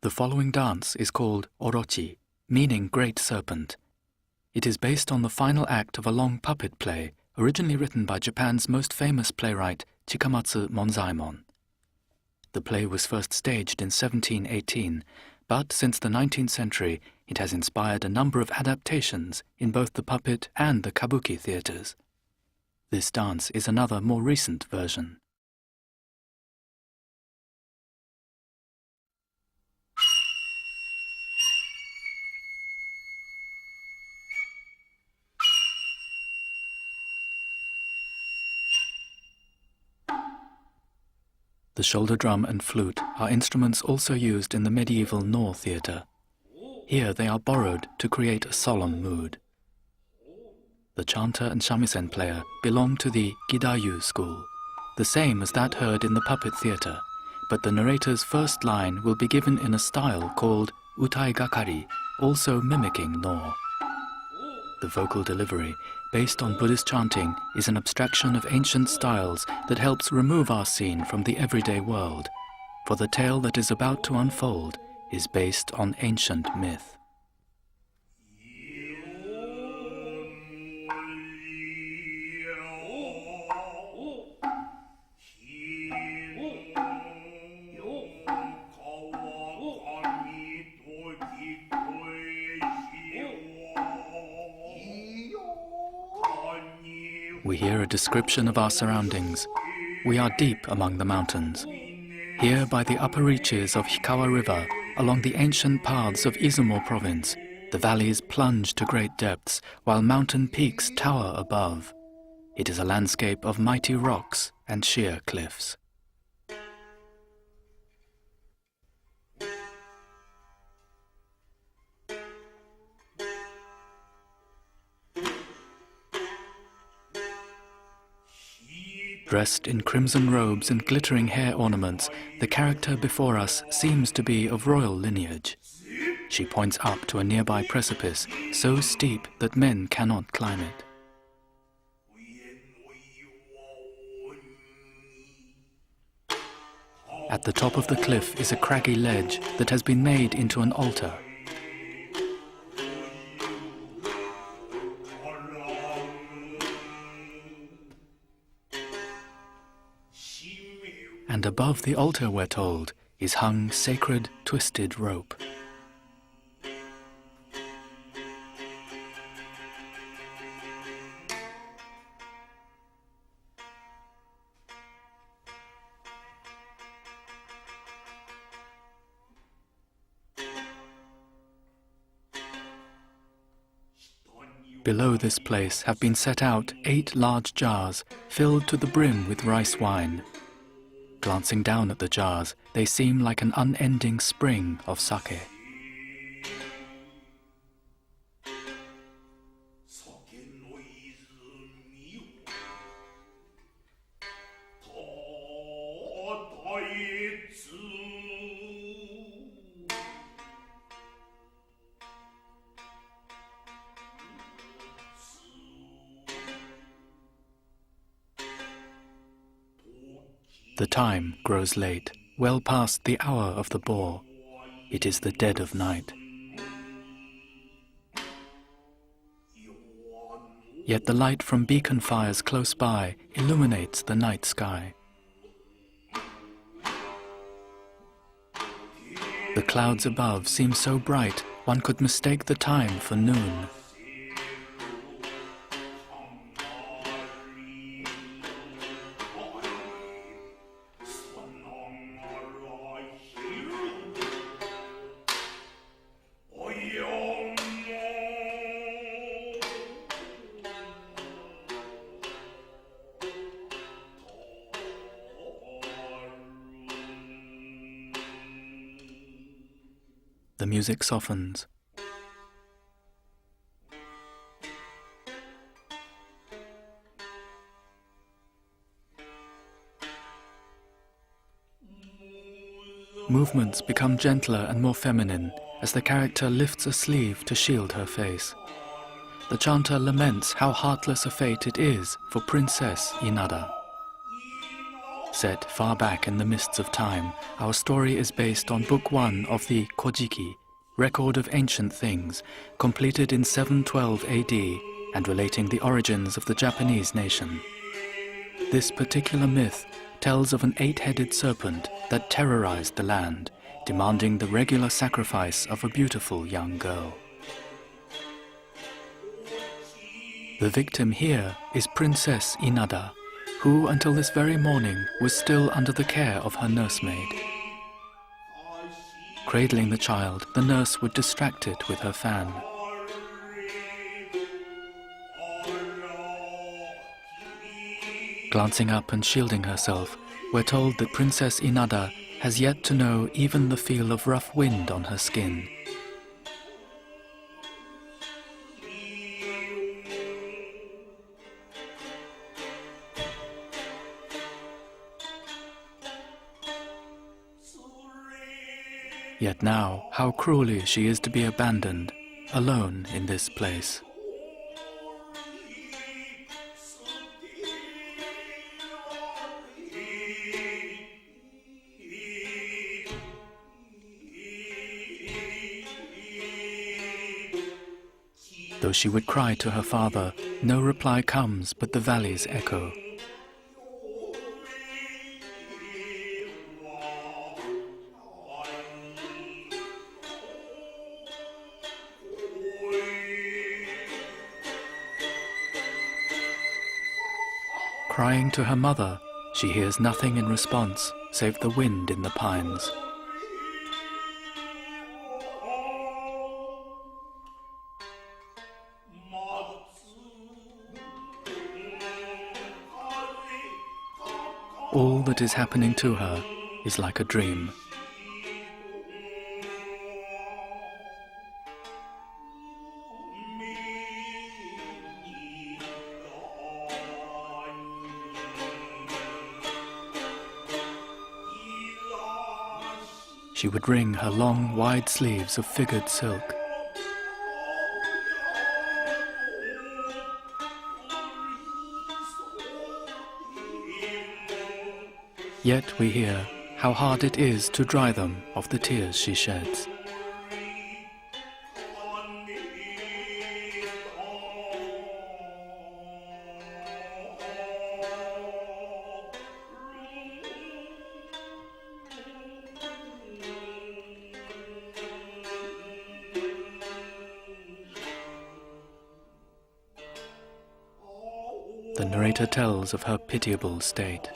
The following dance is called orochi, meaning great serpent. It is based on the final act of a long puppet play, originally written by Japan's most famous playwright, Chikamatsu Monzaemon. The play was first staged in 1718, but since the 19th century, it has inspired a number of adaptations in both the puppet and the kabuki theatres. This dance is another more recent version. The shoulder drum and flute are instruments also used in the medieval Noh theatre. Here they are borrowed to create a solemn mood. The chanter and shamisen player belong to the Gidayu school, the same as that heard in the puppet theatre, but the narrator's first line will be given in a style called utai gakari, also mimicking Noh. The vocal delivery, based on Buddhist chanting, is an abstraction of ancient styles that helps remove our scene from the everyday world, for the tale that is about to unfold is based on ancient myth. We hear a description of our surroundings. We are deep among the mountains. Here by the upper reaches of Hikawa River, along the ancient paths of Izumo province, the valleys plunge to great depths, while mountain peaks tower above. It is a landscape of mighty rocks and sheer cliffs. Dressed in crimson robes and glittering hair ornaments, the character before us seems to be of royal lineage. She points up to a nearby precipice, so steep that men cannot climb it. At the top of the cliff is a craggy ledge that has been made into an altar. And above the altar, we're told, is hung sacred twisted rope. Below this place have been set out 8 large jars filled to the brim with rice wine. Glancing down at the jars, they seem like an unending spring of sake. The time grows late, well past the hour of the boar. It is the dead of night. Yet the light from beacon fires close by illuminates the night sky. The clouds above seem so bright one could mistake the time for noon. The music softens. Movements become gentler and more feminine as the character lifts a sleeve to shield her face. The chanter laments how heartless a fate it is for Princess Inada. Set far back in the mists of time, our story is based on Book 1 of the Kojiki, Record of Ancient Things, completed in 712 AD and relating the origins of the Japanese nation. This particular myth tells of an 8-headed serpent that terrorized the land, demanding the regular sacrifice of a beautiful young girl. The victim here is Princess Inada, who until this very morning was still under the care of her nursemaid. Cradling the child, the nurse would distract it with her fan. Glancing up and shielding herself, we're told that Princess Inada has yet to know even the feel of rough wind on her skin. Yet now, how cruelly she is to be abandoned, alone in this place. Though she would cry to her father, no reply comes but the valley's echo. Crying to her mother, she hears nothing in response save the wind in the pines. All that is happening to her is like a dream. She would wring her long, wide sleeves of figured silk. Yet we hear how hard it is to dry them of the tears she sheds. The narrator tells of her pitiable state.